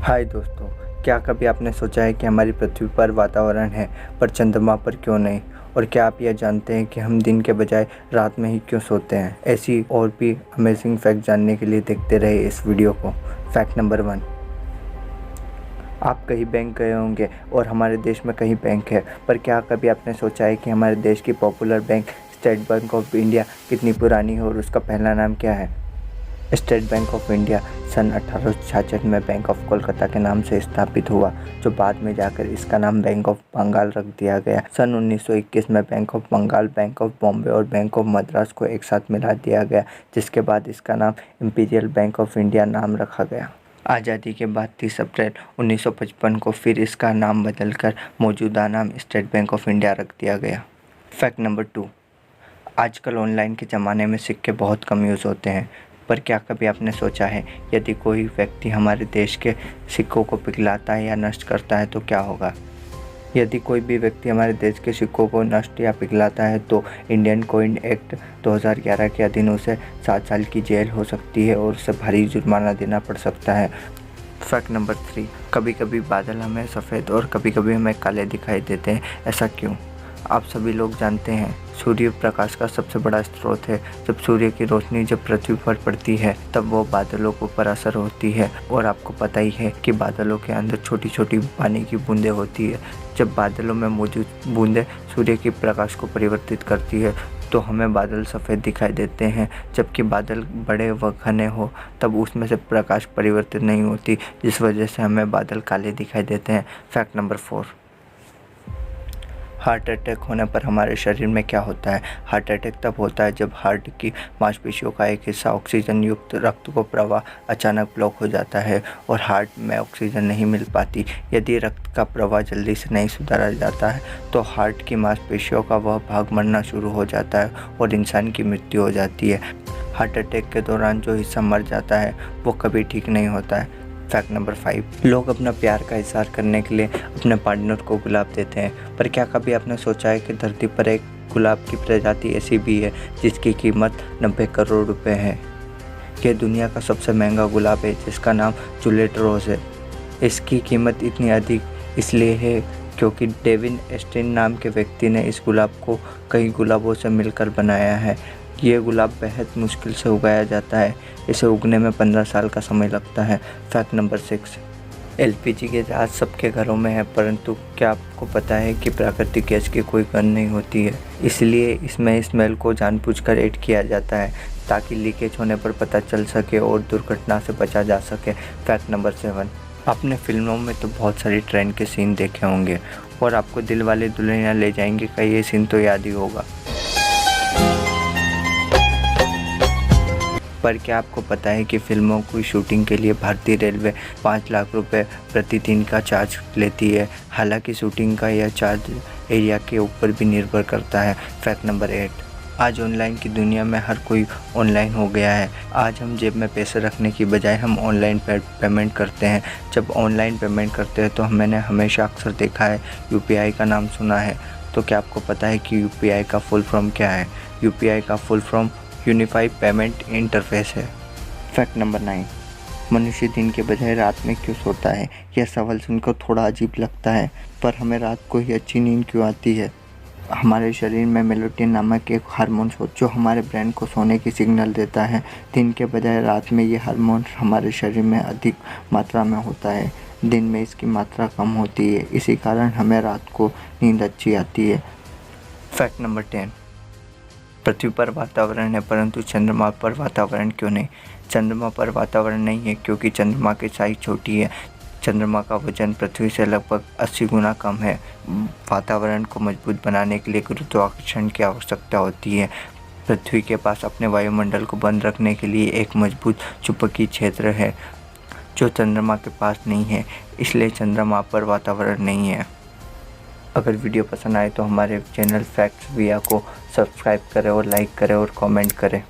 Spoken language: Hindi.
हाय दोस्तों, क्या कभी आपने सोचा है कि हमारी पृथ्वी पर वातावरण है पर चंद्रमा पर क्यों नहीं? और क्या आप यह जानते हैं कि हम दिन के बजाय रात में ही क्यों सोते हैं? ऐसी और भी अमेजिंग फैक्ट जानने के लिए देखते रहे इस वीडियो को। Fact number 1। आप कहीं बैंक गए होंगे और हमारे देश में कई बैंक है, पर क्या कभी आपने सोचा है कि हमारे देश की popular bank state bank of India कितनी पुरानी है और उसका पहला नाम क्या है? स्टेट बैंक ऑफ इंडिया सन 1866 में बैंक ऑफ कोलकाता के नाम से स्थापित हुआ, जो बाद में जाकर इसका नाम बैंक ऑफ बंगाल रख दिया गया। सन 1921 में bank of Bengal, bank of Bombay और बैंक ऑफ मद्रास को एक साथ मिला दिया गया, जिसके बाद इसका नाम इंपीरियल बैंक ऑफ इंडिया नाम रखा गया। आज़ादी के बाद 30 अप्रैल 1955 को फिर इसका नाम बदलकर मौजूदा नाम स्टेट बैंक ऑफ इंडिया रख दिया गया। Fact number 2। आजकल ऑनलाइन के ज़माने में सिक्के बहुत कम यूज़ होते हैं, पर क्या कभी आपने सोचा है यदि कोई व्यक्ति हमारे देश के सिक्कों को पिघलाता है या नष्ट करता है तो क्या होगा? यदि कोई भी व्यक्ति हमारे देश के सिक्कों को नष्ट या पिघलाता है तो इंडियन कॉइन एक्ट 2011 के अधीन उसे 7 साल की जेल हो सकती है और उसे भारी जुर्माना देना पड़ सकता है। Fact number 3। कभी कभी बादल हमें सफ़ेद और कभी कभी हमें काले दिखाई देते हैं, ऐसा क्यों? आप सभी लोग जानते हैं सूर्य प्रकाश का सबसे बड़ा स्रोत है। जब सूर्य की रोशनी जब पृथ्वी पर पड़ती है तब वो बादलों के ऊपर असर होती है, और आपको पता ही है कि बादलों के अंदर छोटी छोटी पानी की बूंदें होती है। जब बादलों में मौजूद बूंदें सूर्य की प्रकाश को परिवर्तित करती है तो हमें बादल सफ़ेद दिखाई देते हैं, जबकि बादल बड़े व घने हो तब उसमें से प्रकाश परिवर्तित नहीं होती, जिस वजह से हमें बादल काले दिखाई देते हैं। Fact number 4। हार्ट अटैक होने पर हमारे शरीर में क्या होता है? हार्ट अटैक तब होता है जब हार्ट की मांसपेशियों का एक हिस्सा ऑक्सीजन युक्त रक्त को प्रवाह अचानक ब्लॉक हो जाता है और हार्ट में ऑक्सीजन नहीं मिल पाती। यदि रक्त का प्रवाह जल्दी से नहीं सुधारा जाता है तो हार्ट की मांसपेशियों का वह भाग मरना शुरू हो जाता है और इंसान की मृत्यु हो जाती है। हार्ट अटैक के दौरान जो हिस्सा मर जाता है वो कभी ठीक नहीं होता है। Fact number 5। लोग अपना प्यार का इज़हार करने के लिए अपने पार्टनर को गुलाब देते हैं, पर क्या कभी आपने सोचा है कि धरती पर एक गुलाब की प्रजाति ऐसी भी है जिसकी कीमत 90 करोड़ रुपए है? यह दुनिया का सबसे महंगा गुलाब है, जिसका नाम जूलियट रोज़ है। इसकी कीमत इतनी अधिक इसलिए है क्योंकि डेविन एस्टिन नाम के व्यक्ति ने इस गुलाब को कई गुलाबों से मिलकर बनाया है। ये गुलाब बेहद मुश्किल से उगाया जाता है, इसे उगने में 15 साल का समय लगता है। Fact number 6। एलपीजी के जहाज सबके घरों में है, परंतु क्या आपको पता है कि प्राकृतिक गैस की कोई गंध नहीं होती है, इसलिए इसमें स्मेल को जानबूझकर ऐड किया जाता है ताकि लीकेज होने पर पता चल सके और दुर्घटना से बचा जा सके। Fact number 7। आपने फिल्मों में तो बहुत सारी ट्रेन के सीन देखे होंगे और आपको दिल वाले दुल्हनिया ले जाएंगे का ये सीन तो याद ही होगा, पर क्या आपको पता है कि फिल्मों की शूटिंग के लिए भारतीय रेलवे 5 लाख रुपए प्रतिदिन का चार्ज लेती है। हालांकि शूटिंग का यह चार्ज एरिया के ऊपर भी निर्भर करता है। Fact number 8। आज ऑनलाइन की दुनिया में हर कोई ऑनलाइन हो गया है। आज हम जेब में पैसे रखने की बजाय हम ऑनलाइन पेमेंट करते हैं। जब ऑनलाइन पेमेंट करते हैं तो मैंने हमेशा अक्सर देखा है यूपीआई का नाम सुना है। तो क्या आपको पता है कि यूपीआई का फुल फॉर्म क्या है? यूपीआई का full form unified payment interface है। Fact number 9। मनुष्य दिन के बजाय रात में क्यों सोता है? यह सवाल सुनकर थोड़ा अजीब लगता है, पर हमें रात को ही अच्छी नींद क्यों आती है? हमारे शरीर में मेलेटोनिन नामक एक हार्मोन जो हमारे ब्रेन को सोने की सिग्नल देता है। दिन के बजाय रात में ये हार्मोन हमारे शरीर में अधिक मात्रा में होता है, दिन में इसकी मात्रा कम होती है, इसी कारण हमें रात को नींद अच्छी आती है। Fact number 10। पृथ्वी पर वातावरण है परंतु चंद्रमा पर वातावरण क्यों नहीं? चंद्रमा पर वातावरण नहीं है क्योंकि चंद्रमा की साइज छोटी है। चंद्रमा का वजन पृथ्वी से लगभग 80 गुना कम है। वातावरण को मजबूत बनाने के लिए गुरुत्वाकर्षण की आवश्यकता होती है। पृथ्वी के पास अपने वायुमंडल को बंद रखने के लिए एक मजबूत चुंबकीय क्षेत्र है जो चंद्रमा के पास नहीं है, इसलिए चंद्रमा पर वातावरण नहीं है। अगर वीडियो पसंद आए तो हमारे चैनल फैक्ट्स विया को सब्सक्राइब करें और लाइक करें और कमेंट करें।